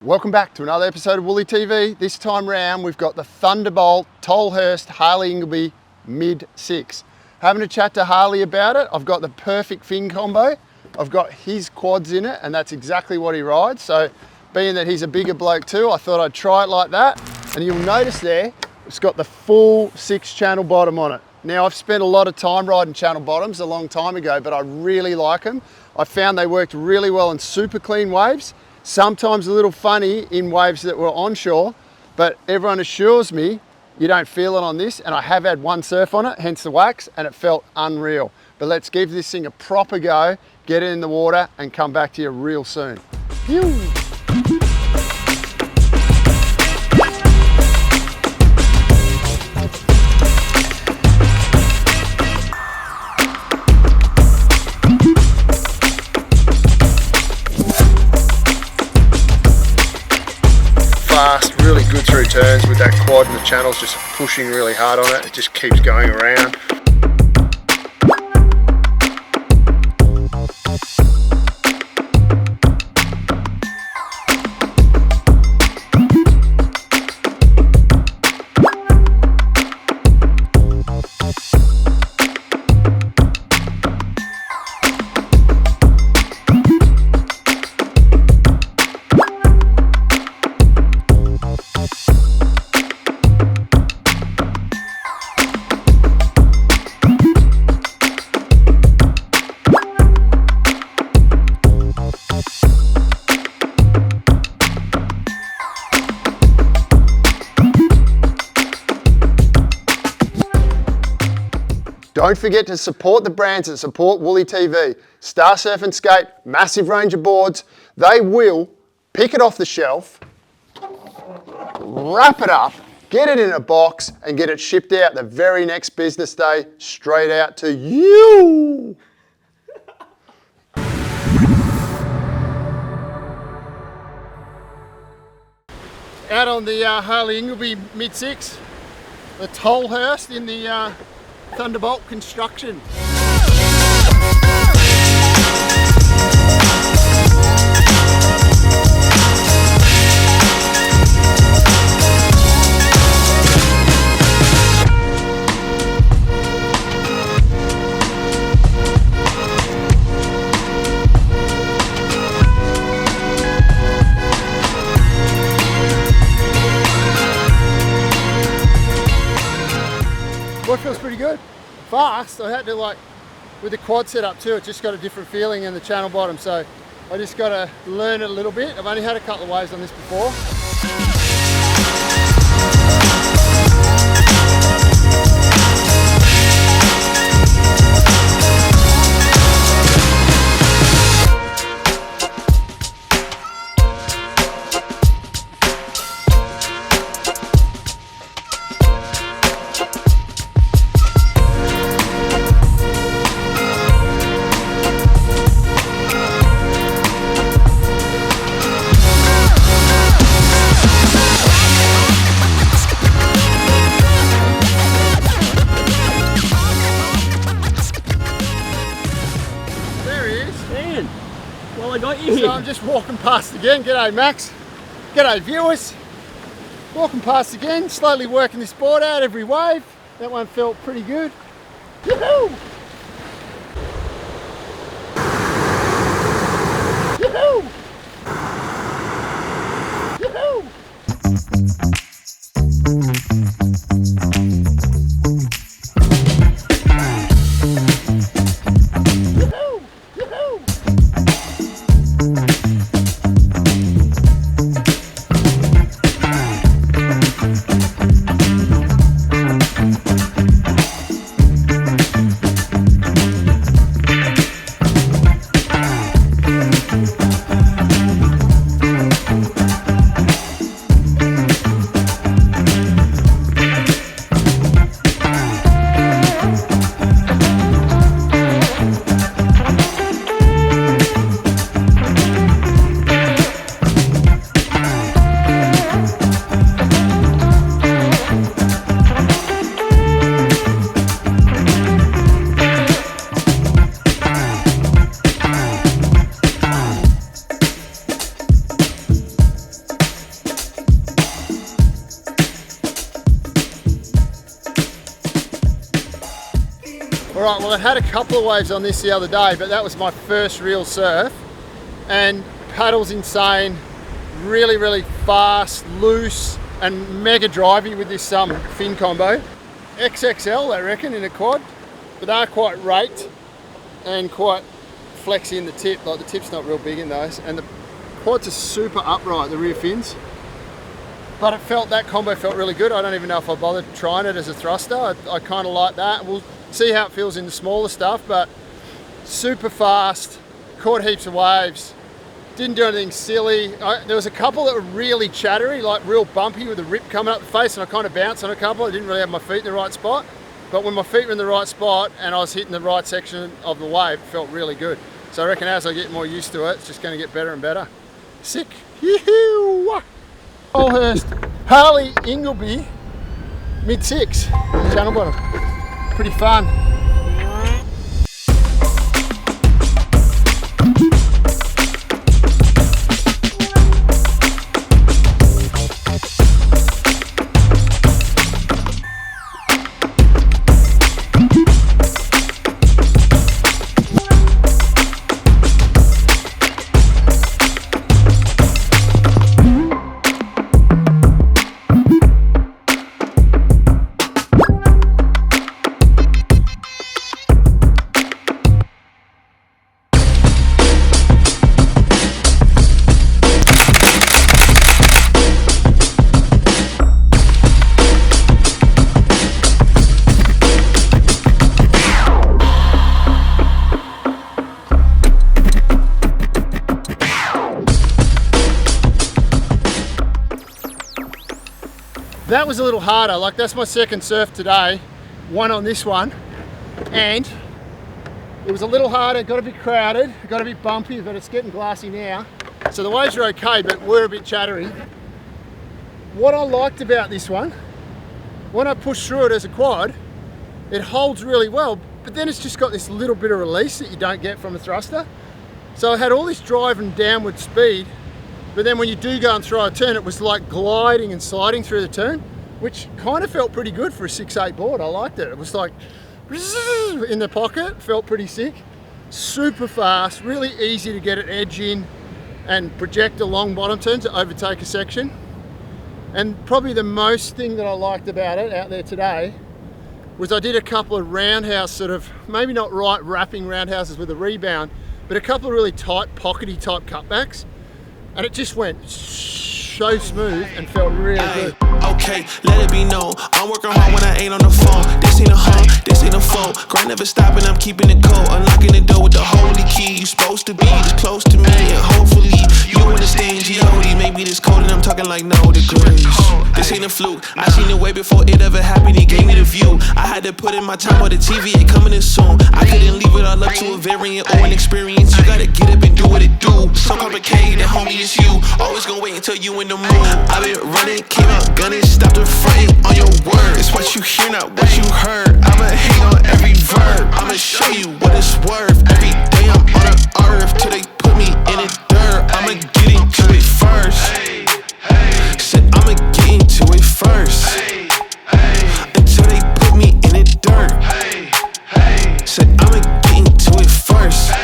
Welcome back to another episode of Woolly TV. This time round we've got the Thunderbolt Tolhurst Harley Ingleby mid-6. Having a chat to Harley about it. I've got the perfect fin combo. I've got his quads in it and that's exactly what he rides. So being that he's a bigger bloke too, I thought I'd try it like that. And you'll notice there, it's got the full 6-channel bottom on it. Now I've spent a lot of time riding channel bottoms a long time ago, but I really like them. I found they worked really well in super clean waves. Sometimes a little funny in waves that were onshore, but everyone assures me you don't feel it on this, and I have had one surf on it, hence the wax, and it felt unreal. But let's give this thing a proper go, get it in the water, and come back to you real soon. Phew. Fast, really good through turns with that quad, and the channel's just pushing really hard on it. It just keeps going around. Don't forget to support the brands that support Woolly TV. Star Surf and Skate, massive range of boards. They will pick it off the shelf, wrap it up, get it in a box, and get it shipped out the very next business day, straight out to you. Out on the Harley Ingleby mid-6, the Tolhurst in the Thunderbolt construction. Well, it feels pretty good. Fast, I had to with the quad setup too, it just got a different feeling in the channel bottom, so I just got to learn it a little bit. I've only had a couple of waves on this before. Well, I got you here. So I'm just walking past again. G'day Max. G'day viewers. Walking past again, slowly working this board out every wave. That one felt pretty good. Yoo-hoo! Yoo-hoo! Yoo-hoo! All right, well, I had a couple of waves on this the other day, but that was my first real surf. And paddle's insane, really, really fast, loose, and mega drivey with this fin combo. XXL, I reckon, in a quad, but they're quite raked and quite flexy in the tip. Like the tip's not real big in those, and the quads are super upright, the rear fins. But that combo felt really good. I don't even know if I bothered trying it as a thruster. I kind of like that. We'll see how it feels in the smaller stuff, but super fast, caught heaps of waves. Didn't do anything silly. There was a couple that were really chattery, like real bumpy with a rip coming up the face, and I kind of bounced on a couple. I didn't really have my feet in the right spot, but when my feet were in the right spot and I was hitting the right section of the wave, it felt really good. So I reckon as I get more used to it, it's just going to get better and better. Sick. Yoo-hoo! Tolhurst Harley Ingleby mid-6 channel bottom. Pretty fun. That was a little harder. Like, that's my second surf today, one on this one, and it was a little harder. Got a bit crowded, got a bit bumpy, but it's getting glassy now. So the waves are okay, but we're a bit chattery. What I liked about this one, when I push through it as a quad, it holds really well, but then it's just got this little bit of release that you don't get from a thruster. So I had all this drive and downward speed, but then when you do go and throw a turn, it was like gliding and sliding through the turn, which kind of felt pretty good for a 6'8" board. I liked it. It was like in the pocket, felt pretty sick. Super fast, really easy to get an edge in and project a long bottom turn to overtake a section. And probably the most thing that I liked about it out there today was I did a couple of roundhouse sort of, maybe not right wrapping roundhouses with a rebound, but a couple of really tight pockety type cutbacks. And it just went so smooth and felt really good. Okay, let it be known, I'm working hard when I ain't on the phone. This ain't a home, this ain't a phone. Grind never stopping, I'm keeping it cold. Unlocking the door with the holy key. You supposed to be this close to me, and hopefully you understand G.O.D. Maybe this cold and I'm talking like no degrees. This ain't a fluke, I seen it way before it ever happened. He gave me the view, I had to put in my time on the TV, it coming in soon. I couldn't leave it all up to a variant or an experience. You gotta get up and do what it do. So complicated, homie, it's you. Always gonna wait until you in the mood. I've been running, came out gunning, stopped the frontin' on your word. It's what you hear, not what you heard. I'ma hang on every verb, I'ma show you what it's worth. Every day I'm on the earth till they put me in the dirt. I'ma get into it first. Said I'ma get into it first. Until they put me in the dirt. Said I'ma get into it first.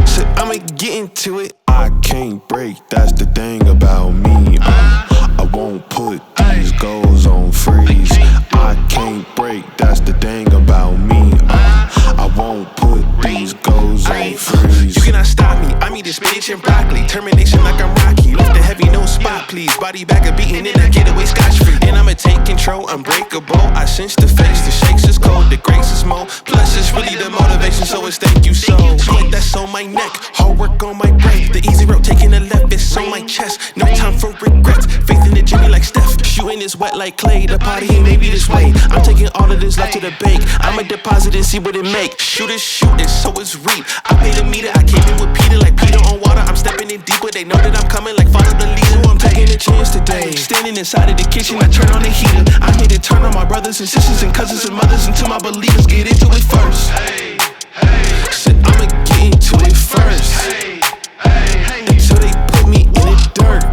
Said I'ma get into it. I can't break, that's the thing about me. I won't put these goals on freeze. I can't break, that's the thing about me. I won't put these goals on freeze. You cannot stop me, I eat this spinach and broccoli. Termination like I'm Rocky, lift the heavy, no spot please. Body back a beating and I get away scotch free. And I'ma take control, unbreakable. I sense the face, the shakes is cold, the grace is more. Plus it's really the motivation, so it's thank you so. Like that's on my neck, hard work on my brain. The easy road taking the left, it's on my chest. No time for regrets, faith in the Jimmy like Steph. Shooting is wet like clay, the party ain't maybe this way. I'm taking all of this left to the bank. I'ma deposit and see what it make. Shoot it, so it's reap. I paid a meter, I came in with Peter like Peter on water. I'm stepping in deeper, they know that I'm coming like follow the leader. I'm taking a chance today. Standing inside of the kitchen, I turn on the heater. I'm here to turn on my brothers and sisters and cousins and mothers until my believers get into it first. Said I'ma get into it first. Until they put me in the dirt.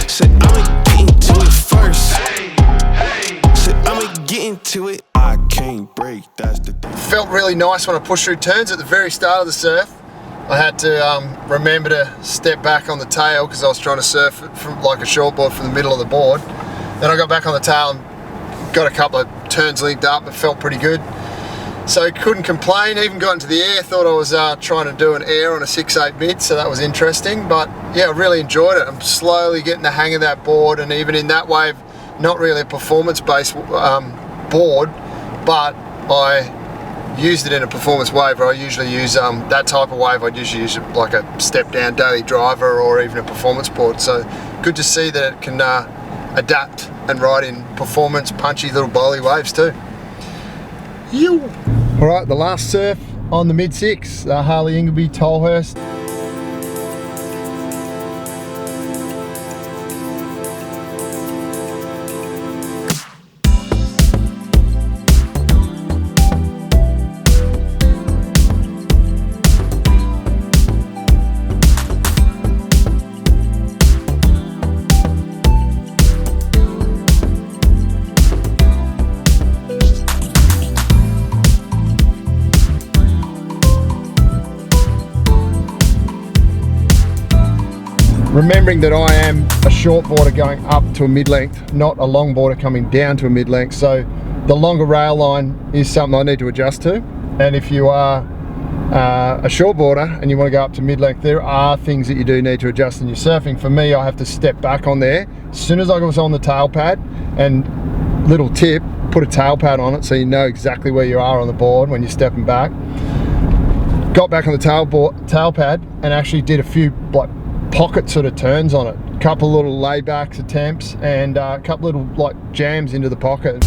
Said I'ma get into it first. Said I'ma get into it. I can't break that. really nice when I push through turns. At the very start of the surf, I had to remember to step back on the tail because I was trying to surf it from like a shortboard from the middle of the board. Then I got back on the tail and got a couple of turns linked up. It felt pretty good. So couldn't complain, even got into the air, thought I was trying to do an air on a 6/8 mid, so that was interesting. But yeah, I really enjoyed it. I'm slowly getting the hang of that board, and even in that wave, not really a performance-based board, but I used it in a performance wave where I usually use that type of wave. I'd usually use like a step-down daily driver or even a performance board. So good to see that it can adapt and ride in performance, punchy little bowly waves too. All right, the last surf on the mid-6, Harley Ingleby Tolhurst. Remembering that I am a shortboarder going up to a mid-length, not a longboarder coming down to a mid-length, so the longer rail line is something I need to adjust to. And if you are a shortboarder and you want to go up to mid-length, there are things that you do need to adjust in your surfing. For me, I have to step back on there. As soon as I was on the tail pad, and little tip, put a tail pad on it so you know exactly where you are on the board when you're stepping back. Got back on the tail pad and actually did a few like pocket sort of turns on it, a couple little laybacks attempts and a couple little like jams into the pocket.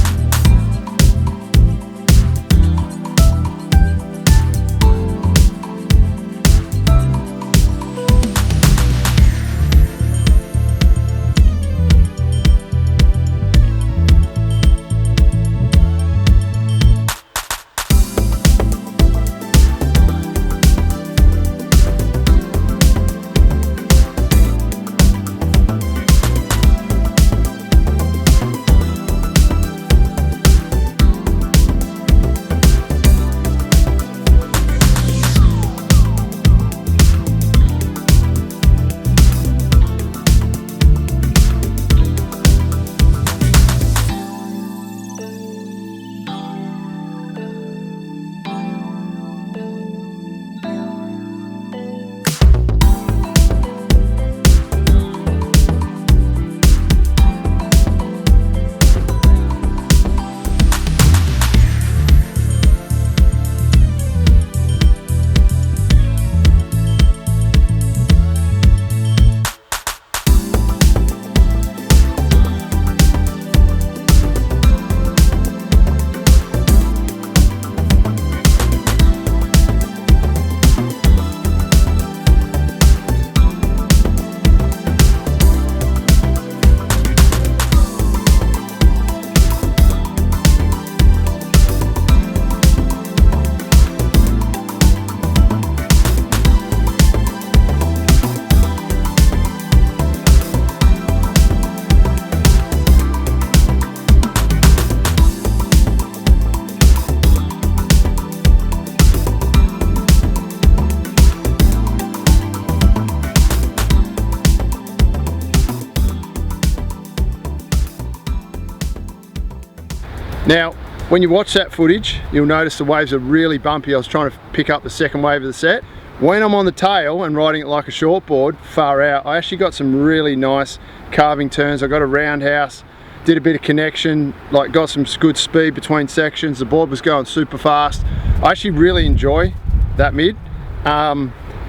Now, when you watch that footage, you'll notice the waves are really bumpy. I was trying to pick up the second wave of the set. When I'm on the tail and riding it like a shortboard, far out, I actually got some really nice carving turns. I got a roundhouse, did a bit of connection, like got some good speed between sections. The board was going super fast. I actually really enjoy that mid.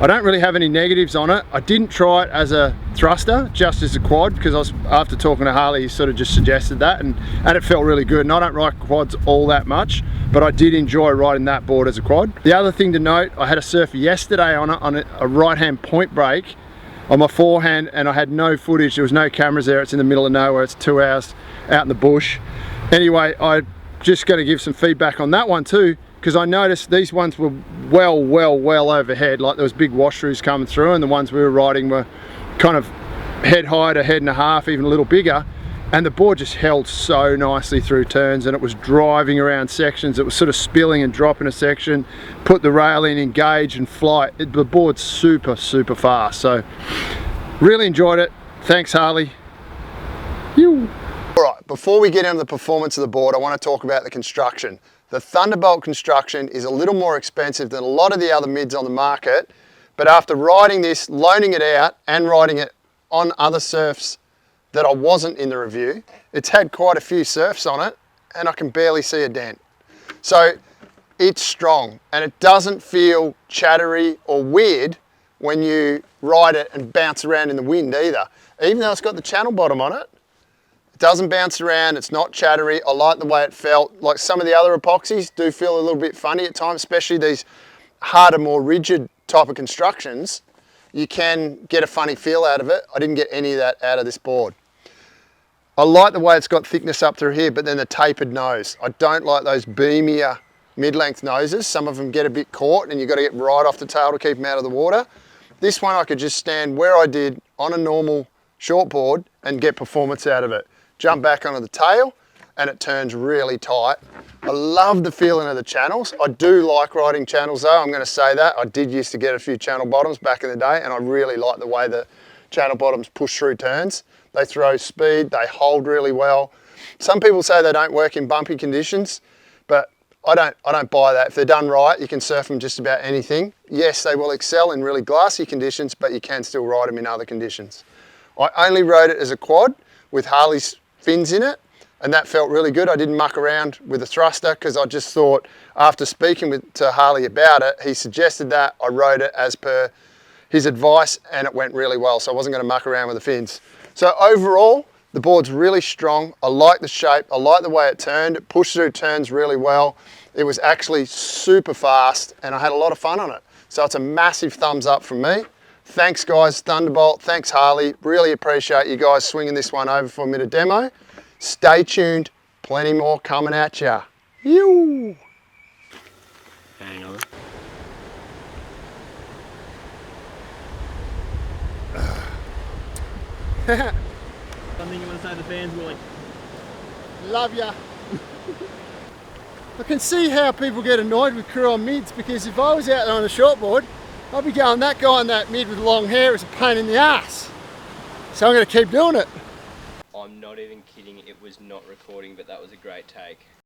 I don't really have any negatives on it. I didn't try it as a thruster, just as a quad, because after talking to Harley, he sort of just suggested that, and it felt really good. And I don't ride quads all that much, but I did enjoy riding that board as a quad. The other thing to note, I had a surfer yesterday on a right-hand point break on my forehand, and I had no footage. There was no cameras there. It's in the middle of nowhere. It's 2 hours out in the bush. Anyway, I just got to give some feedback on that one too, because I noticed these ones were well overhead, like there was big wash-throughs coming through, and the ones we were riding were kind of head high to head and a half, even a little bigger. And the board just held so nicely through turns, and it was driving around sections. It was sort of spilling and dropping a section, put the rail in, engage and fly. The board's super, super fast. So really enjoyed it. Thanks, Harley. All right, before we get into the performance of the board, I want to talk about the construction. The Thunderbolt construction is a little more expensive than a lot of the other mids on the market, but after riding this, loaning it out and riding it on other surfs that I wasn't in the review, it's had quite a few surfs on it and I can barely see a dent. So it's strong and it doesn't feel chattery or weird when you ride it and bounce around in the wind either. Even though it's got the channel bottom on it, it doesn't bounce around, it's not chattery. I like the way it felt. Like some of the other epoxies do feel a little bit funny at times, especially these harder, more rigid type of constructions. You can get a funny feel out of it. I didn't get any of that out of this board. I like the way it's got thickness up through here, but then the tapered nose. I don't like those beamier mid-length noses. Some of them get a bit caught and you've got to get right off the tail to keep them out of the water. This one I could just stand where I did on a normal short board and get performance out of it. Jump back onto the tail and it turns really tight. I love the feeling of the channels. I do like riding channels though, I'm going to say that. I did used to get a few channel bottoms back in the day and I really like the way the channel bottoms push through turns. They throw speed, they hold really well. Some people say they don't work in bumpy conditions, but I don't buy that. If they're done right, you can surf them just about anything. Yes, they will excel in really glassy conditions, but you can still ride them in other conditions. I only rode it as a quad with Harley's fins in it, and that felt really good. I didn't muck around with a thruster because I just thought, after speaking to Harley about it, he suggested that I rode it as per his advice and it went really well, so I wasn't going to muck around with the fins. So overall, the board's really strong. I like the shape, I like the way it turned. It pushed through turns really well. It was actually super fast and I had a lot of fun on it. So it's a massive thumbs up from me. Thanks guys, Thunderbolt, thanks Harley. Really appreciate you guys swinging this one over for me to demo. Stay tuned, plenty more coming at ya. Yoo! Hang on. Something you want to say to the fans, Willie? Love ya. I can see how people get annoyed with crew on mids, because if I was out there on a shortboard, I'd be going, that guy on that mid with long hair is a pain in the ass. So I'm going to keep doing it. I'm not even kidding, it was not recording, but that was a great take.